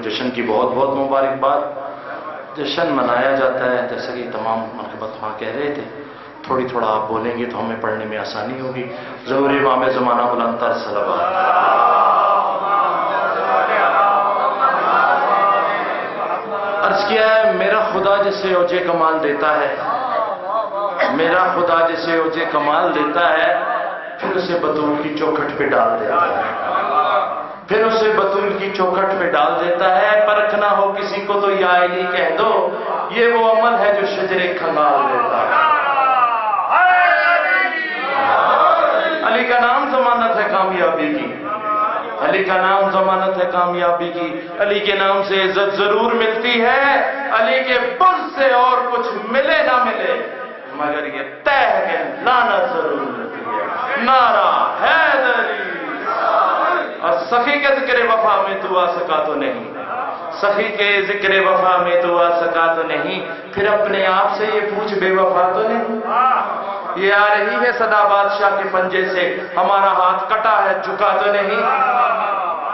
جشن کی بہت بہت مبارکباد. جشن منایا جاتا ہے جیسا کہ تمام منقبت وہاں کہہ رہے تھے. تھوڑا آپ بولیں گے تو ہمیں پڑھنے میں آسانی ہوگی. ظہور امام زمانہ بلند تر صلوات. عرض کیا ہے میرا خدا جسے اوجے کمال دیتا ہے، میرا خدا جسے اوجے کمال دیتا ہے پھر اسے بطول کی چوکھٹ پہ ڈال دیتا ہے، پھر اسے بطول کی چوکھٹ پہ ڈال دیتا ہے. پرکھنا ہو کسی کو تو یا علی کہہ دو، یہ وہ عمل ہے جو شجرے کھنگال دیتا ہے. علی کا نام ضمانت ہے کامیابی کی، علی کا نام ضمانت ہے کامیابی کی. علی کے نام سے عزت ضرور ملتی ہے، علی کے بغض سے اور کچھ ملے نہ ملے مگر یہ طے ہے کہ لعنت ضرور ملتی ہے. نعرہ حیدری. اور سخی کے ذکر وفا میں تو آ سکا تو نہیں، سخی کے ذکر وفا میں تو آ سکا تو نہیں، پھر اپنے آپ سے یہ پوچھ بے وفا تو نہیں. یہ آ رہی ہے صدا بادشاہ کے پنجے سے، ہمارا ہاتھ کٹا ہے جھکا تو نہیں.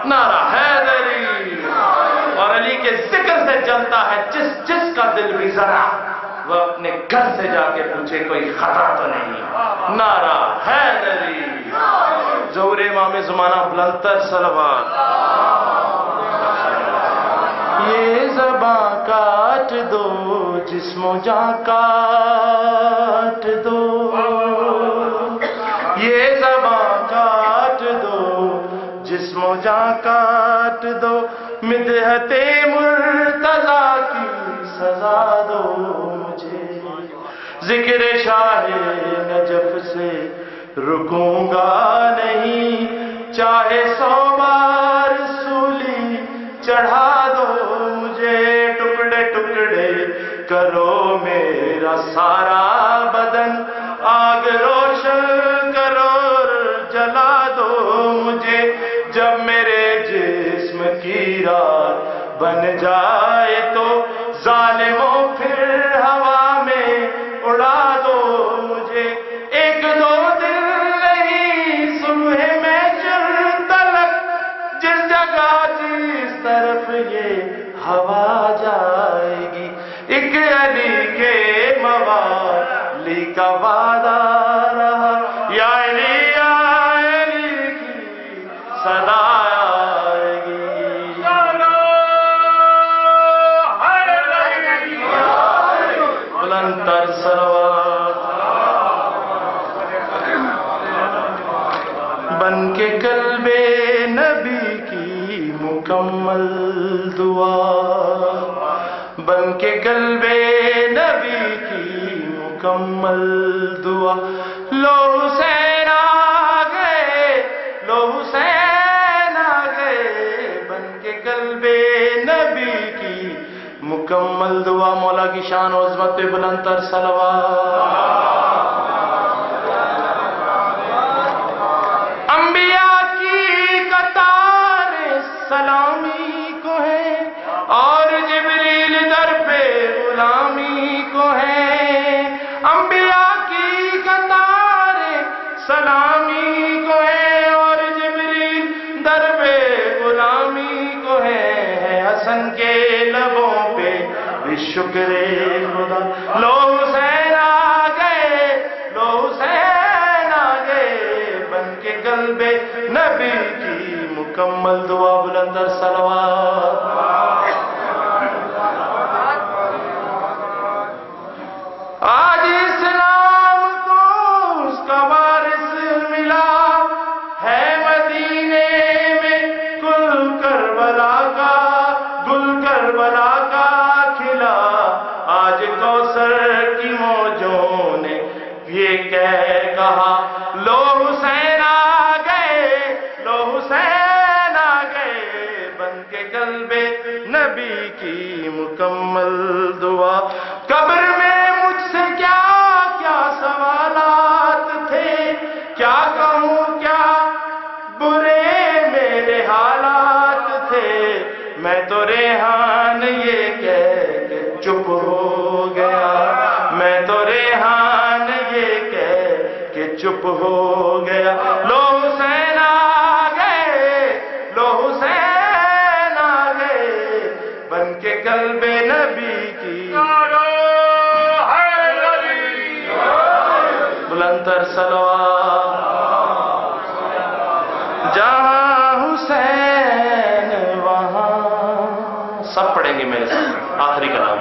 نعرہ حیدری. اور علی کے ذکر سے جلتا ہے جس کا دل بھی ذرا، وہ اپنے گھر سے جا کے پوچھے کوئی خطا تو نہیں. نعرہ حیدری. ظہور امام زمانہ بلند تر صلوات. یہ زباں کاٹ دو جسم و جاں کاٹ دو، یہ زباں کاٹ دو جسم و جاں کاٹ دو، مدحت مرتضیٰ کی سزا دو مجھے. ذکر شاہ نجف سے رکوں گا نہیں، چاہے 100 بار سولی چڑھا دو مجھے. ٹکڑے ٹکڑے کرو میرا سارا بدن، آگ روشن کرو جلا دو مجھے. جب میرے جسم کی رات بن جائے تو ظالموں پھر ہوا میں اڑا دو مجھے. ایک دو دن نہیں صبح میں چل تلک، جس جگہ جس طرف یہ ہوا جائے گی، ایک علی کے موالی کا وعدہ رہا. یا علی کی صدا آئے گی. بلند تر صلوات. بن کے قلب نبی کی مکمل دعا، بن کے قلب نبی کی مکمل دعا. لو حسین آ گئے، لو حسین آ گئے، بن کے قلب نبی کی مکمل دعا. مولا کی شان و عظمت پہ بلند تر صلوات. انبیاء کی قطار سلامی کو ہے اور جبریل در پہ غلامی کو ہے. انبیاء کی قطار سلامی کو ہے اور جبریل در پہ غلامی کو ہے. حسن کے لبوں پہ بھی شکر خدا. لو حسین آ گئے، لو حسین آ گئے، بن کے قلب نبی کی مکمل دعا. بلند تر صلوات. آج اسلام کو اس کا وارث ملا ہے، مدینے میں گل کربلا کا، گل کربلا کا کھلا. آج کوثر کی موجوں نے یہ کہہ کہا، لو حسین آ گئے، لو حسین آ گئے، بن کے قلب نبی کی مکمل دعا. قبر میں مجھ سے کیا کیا سوالات تھے، کیا کہوں کیا برے میرے حالات تھے. میں تو ریحان یہ کہہ کے چپ ہو گیا، میں تو ریحان یہ کہہ کے چپ ہو گیا. لو حسین آ گئے، لو حسین آ گئے، قلب نبی کی بلندر صلوات جہاں حسین وہاں سب پڑھیں گے میرے ساتھ آخری کلام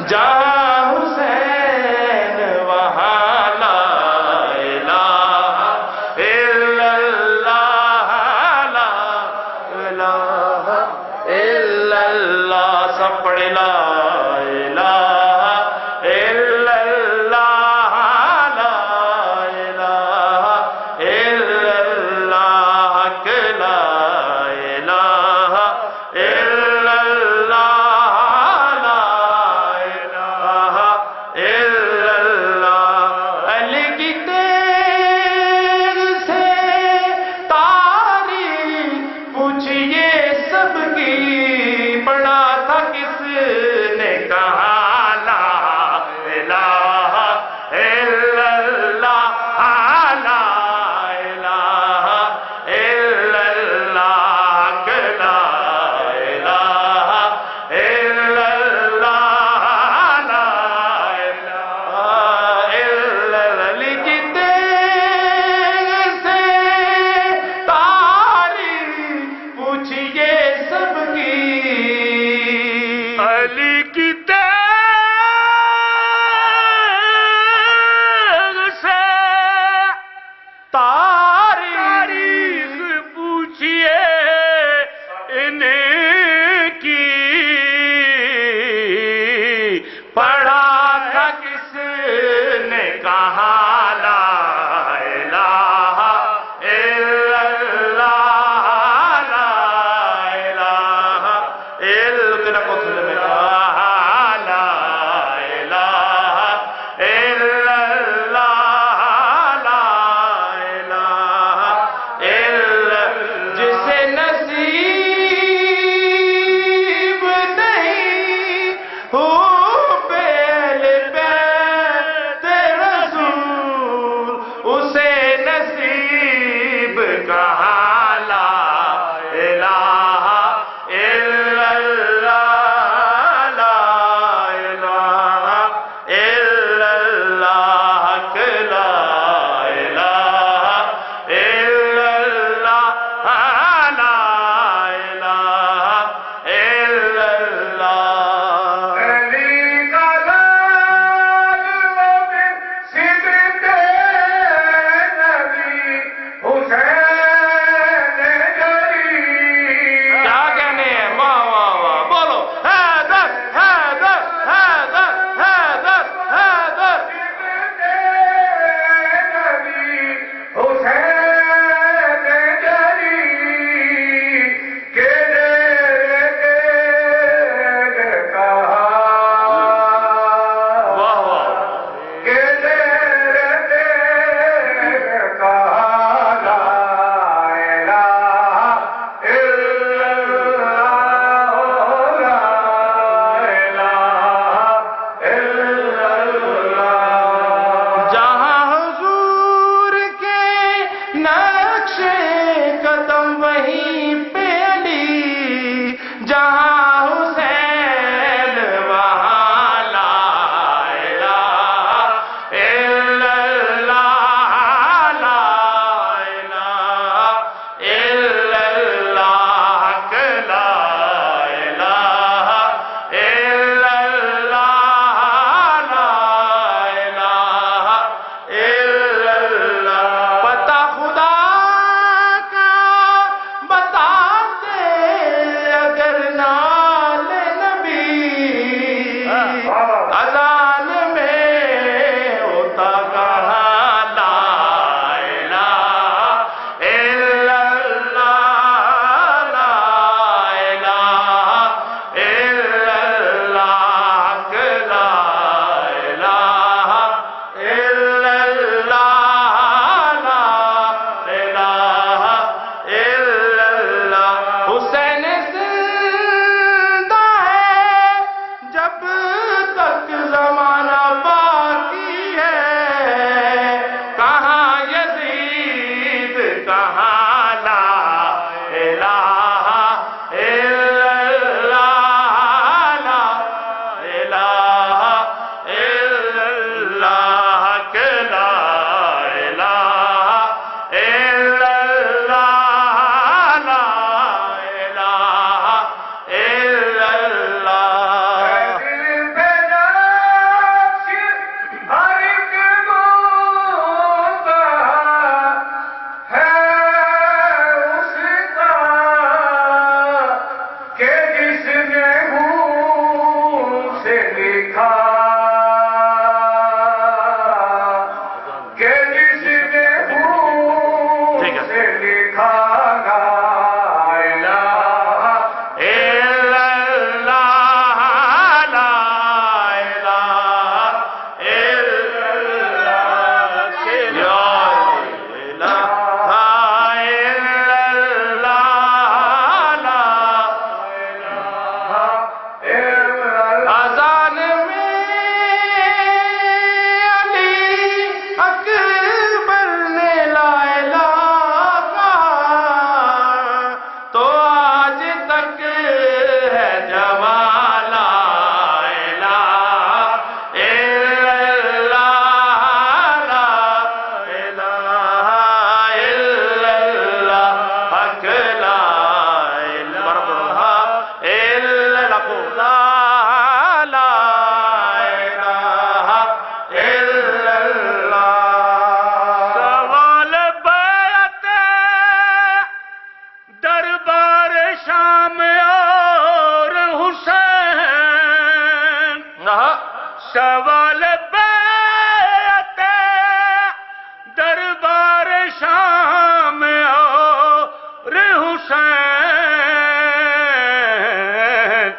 جہاں حسین وہاں لا الہ الا اللہ لا الہ الا اللہ سب پڑھے لا الہ الا اللہ لا الہ الا اللہ لا الہ الا اللہ لا الہ الا اللہ علی کی تیغ سے تاریخ پوچھئے سب کی پڑھا تھا کس نے کہا لا الہ الا اللہ لا الہ الا اللہ لا الہ الا اللہ لا الہ الا علی کی تیغ سے تاریخ پوچھئے سب کی علی کی تیغ سے تاریخ پوچھئے ان کی پڑھا تھا کس نے کہا لا الہ الا اللہ لا الہ الا قتل میں کہا لا الہ الا اللہ لا الہ الا جسے نصیب نہیں ہو پہلے بیت رسول اسے نصیب کہا لا الہ الا اللہ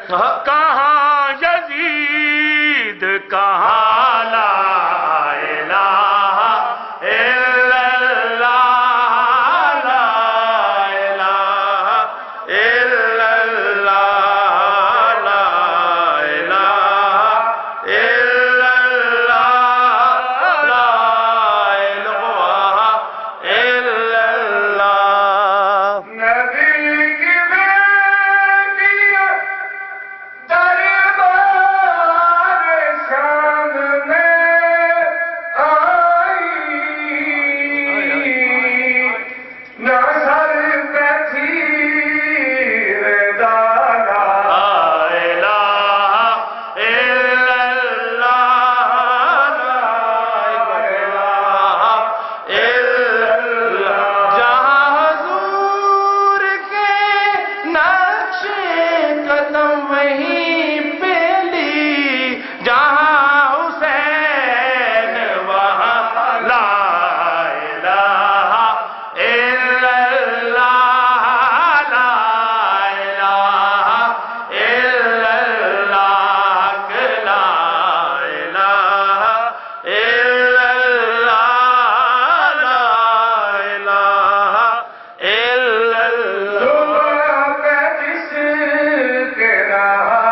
کہاں یزید کہاں لا الہ الا اللہ لا الہ الا اللہ لا الہ الا اللہ لا الہ الا اللہ نبی کی بیٹی دربار شام میں آئی نہ سر پہ تیر ڈالا جہاں حضور کے نقش قدم وہیں پہ لی جہاں حسین وہاں لا الہ الا اللہ لا الہ الا اللہ لا الہ الا اللہ لا الہ الا اللہ صبح پہ جس کے رہا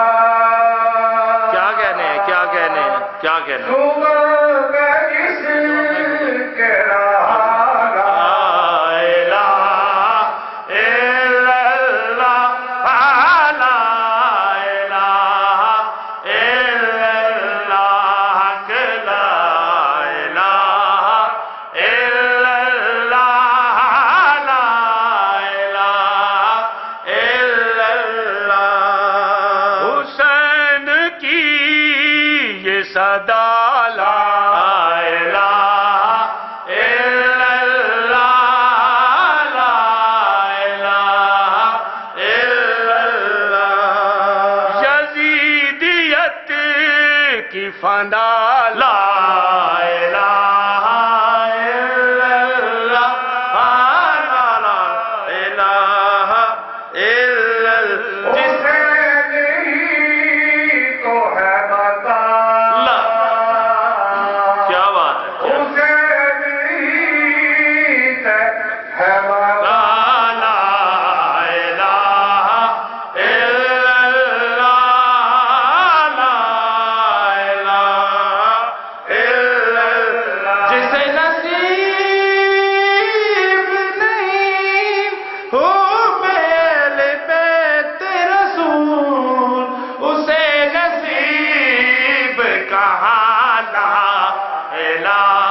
کیا کہنے ہیں کیا کہنے ہیں کیا کہنے ہیں صبح پہ جس کے رہا لا الہ الا اللہ لا الہ الا اللہ لا الہ الا اللہ لا الہ الا اللہ حسین کی یہ صدا لا الہ الا اللہ لا الہ الا اللہ یزیدیت کی فنا لا الہ الا اللہ لا الہ الا اللہ حسین ہی تو ہے بتا لا کیا بات ہے حسین ہی ہے بتا لا الہ الا اللہ لا الہ الا اللہ جسے نصیب نہیں ہو پہل بیت رسول اسے نصیب کہاں لا الہ